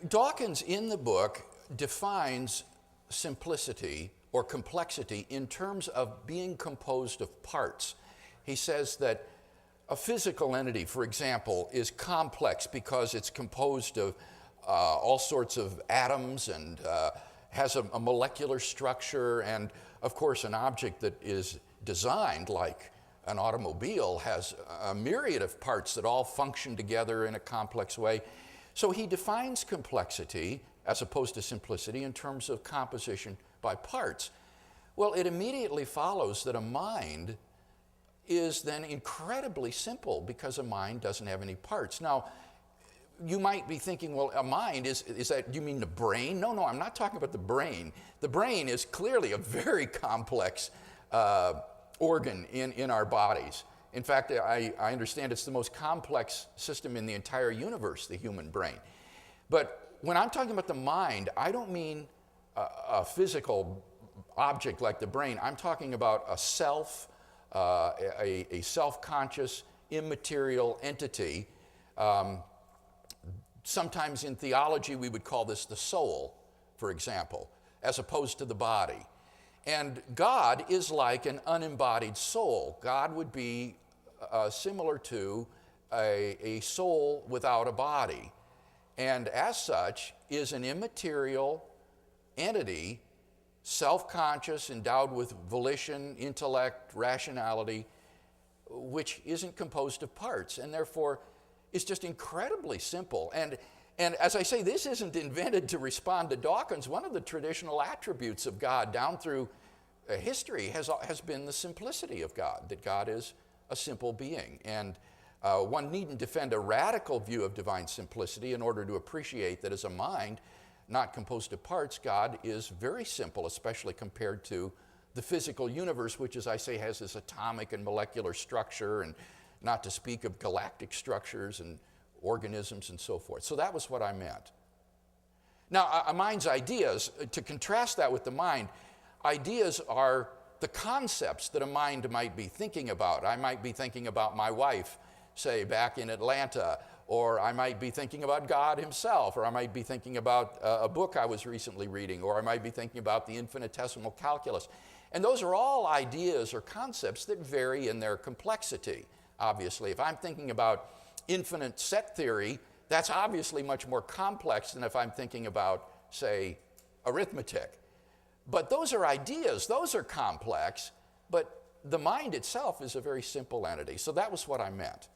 Dawkins in the book defines simplicity or complexity in terms of being composed of parts. He says that a physical entity, for example, is complex because it's composed of all sorts of atoms and has a molecular structure, and of course an object that is designed like an automobile has a myriad of parts that all function together in a complex way. So he defines complexity as opposed to simplicity in terms of composition by parts. Well, it immediately follows that a mind is then incredibly simple because a mind doesn't have any parts. Now, you might be thinking, well, a mind, is that, you mean the brain? No, I'm not talking about the brain. The brain is clearly a very complex organ in our bodies. In fact, I understand it's the most complex system in the entire universe, the human brain. But when I'm talking about the mind, I don't mean a physical object like the brain. I'm talking about a self, a self-conscious, immaterial entity. Sometimes in theology we would call this the soul, for example, as opposed to the body. And God is like an unembodied soul. God would be similar to a soul without a body, and as such is an immaterial entity, self-conscious, endowed with volition, intellect, rationality, which isn't composed of parts, and therefore is just incredibly simple. And as I say, this isn't invented to respond to Dawkins. One of the traditional attributes of God down through history has been the simplicity of God, that God is a simple being. And one needn't defend a radical view of divine simplicity in order to appreciate that as a mind not composed of parts, God is very simple, especially compared to the physical universe, which, as I say, has this atomic and molecular structure, and not to speak of galactic structures and organisms and so forth. So that was what I meant. Now, a mind's ideas, to contrast that with the mind, ideas are the concepts that a mind might be thinking about. I might be thinking about my wife, say, back in Atlanta, or I might be thinking about God himself, or I might be thinking about a book I was recently reading, or I might be thinking about the infinitesimal calculus. And those are all ideas or concepts that vary in their complexity, obviously. If I'm thinking about infinite set theory, that's obviously much more complex than if I'm thinking about, say, arithmetic. But those are ideas, those are complex, but the mind itself is a very simple entity. So that was what I meant.